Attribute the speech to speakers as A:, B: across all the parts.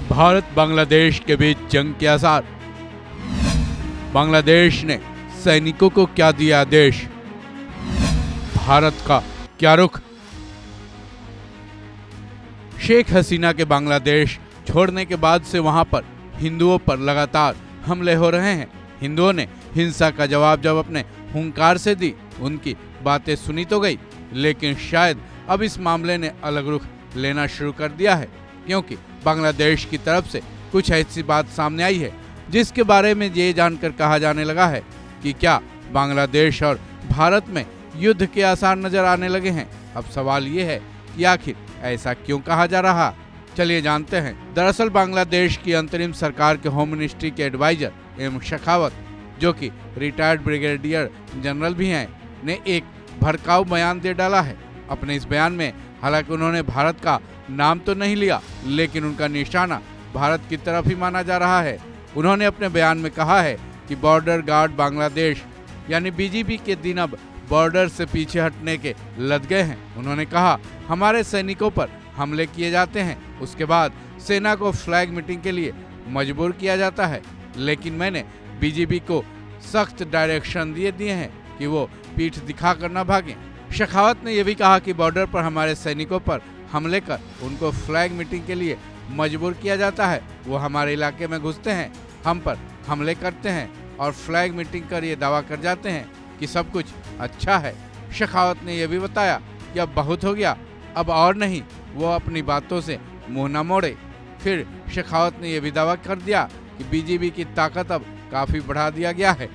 A: भारत बांग्लादेश के बीच जंग के आसार। बांग्लादेश ने सैनिकों को क्या दिया आदेश, भारत का क्या रुख। शेख हसीना के बांग्लादेश छोड़ने के बाद से वहां पर हिंदुओं पर लगातार हमले हो रहे हैं। हिंदुओं ने हिंसा का जवाब जब अपने हुंकार से दी, उनकी बातें सुनी तो गई, लेकिन शायद अब इस मामले ने अलग रुख लेना शुरू कर दिया है, क्योंकि बांग्लादेश की तरफ से कुछ ऐसी बात सामने आई है जिसके बारे में ये जानकर कहा जाने लगा है कि क्या बांग्लादेश और भारत में युद्ध के आसार नजर आने लगे हैं। अब सवाल ये है कि आखिर ऐसा क्यों कहा जा रहा। चलिए जानते हैं। दरअसल बांग्लादेश की अंतरिम सरकार के होम मिनिस्ट्री के एडवाइजर एम शेखावत, जो कि रिटायर्ड ब्रिगेडियर जनरल भी हैं, ने एक भड़काऊ बयान दे डाला है। अपने इस बयान में हालांकि उन्होंने भारत का नाम तो नहीं लिया, लेकिन उनका निशाना भारत की तरफ ही माना जा रहा है। उन्होंने अपने बयान में कहा है कि बॉर्डर गार्ड बांग्लादेश यानी बीजीबी के दिन अब बॉर्डर से पीछे हटने के लद गए हैं। उन्होंने कहा, हमारे सैनिकों पर हमले किए जाते हैं, उसके बाद सेना को फ्लैग मीटिंग के लिए मजबूर किया जाता है, लेकिन मैंने बीजीबी को सख्त डायरेक्शन दिए हैं कि वो पीठ दिखाकर न भागें। शेखावत ने यह भी कहा कि बॉर्डर पर हमारे सैनिकों पर हमले कर उनको फ्लैग मीटिंग के लिए मजबूर किया जाता है। वो हमारे इलाके में घुसते हैं, हम पर हमले करते हैं और फ्लैग मीटिंग कर ये दावा कर जाते हैं कि सब कुछ अच्छा है। शेखावत ने यह भी बताया कि अब बहुत हो गया, अब और नहीं, वो अपनी बातों से मुंह न मोड़े। फिर शेखावत ने यह भी दावा कर दिया कि बीजीबी की ताकत अब काफ़ी बढ़ा दिया गया है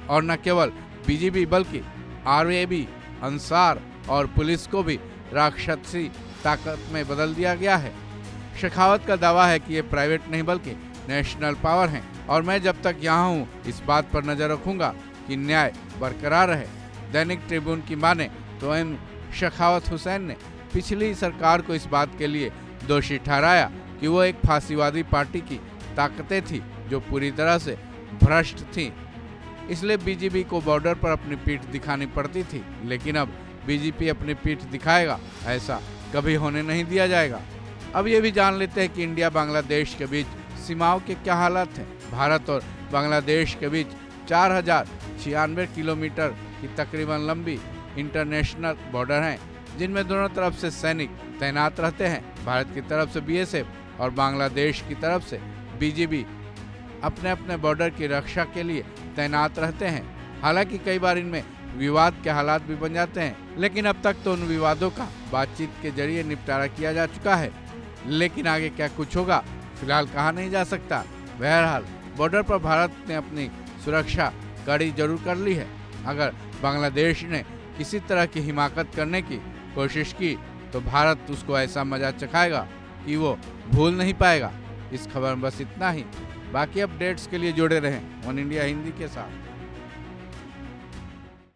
A: और न केवल बीजीबी बल्कि आरएबी, अंसार और पुलिस को भी राक्षसी ताकत में बदल दिया गया है। शेखावत का दावा है कि ये प्राइवेट नहीं बल्कि नेशनल पावर हैं और मैं जब तक यहाँ हूँ इस बात पर नज़र रखूँगा कि न्याय बरकरार रहे। दैनिक ट्रिब्यून की माने तो एम शेखावत हुसैन ने पिछली सरकार को इस बात के लिए दोषी ठहराया कि वो एक फांसीवादी पार्टी की ताकतें थी जो पूरी तरह से भ्रष्ट थी, इसलिए बीजेपी को बॉर्डर पर अपनी पीठ दिखानी पड़ती थी। लेकिन अब बीजेपी अपनी पीठ दिखाएगा, ऐसा कभी होने नहीं दिया जाएगा। अब ये भी जान लेते हैं कि इंडिया बांग्लादेश के बीच सीमाओं के क्या हालात हैं। भारत और बांग्लादेश के बीच 4096 किलोमीटर की तकरीबन लंबी इंटरनेशनल बॉर्डर है, जिनमें दोनों तरफ से सैनिक तैनात रहते हैं। भारत की तरफ से बीएसएफ और बांग्लादेश की तरफ से बीजीबी अपने अपने बॉर्डर की रक्षा के लिए तैनात रहते हैं। हालांकि कई बार इनमें विवाद के हालात भी बन जाते हैं, लेकिन अब तक तो उन विवादों का बातचीत के जरिए निपटारा किया जा चुका है। लेकिन आगे क्या कुछ होगा फिलहाल कहा नहीं जा सकता। बहरहाल बॉर्डर पर भारत ने अपनी सुरक्षा कड़ी जरूर कर ली है। अगर बांग्लादेश ने किसी तरह की हिमाकत करने की कोशिश की तो भारत उसको ऐसा मजा चखाएगा कि वो भूल नहीं पाएगा। इस खबर में बस इतना ही। बाकी अपडेट्स के लिए जुड़े रहें वन इंडिया हिंदी के साथ।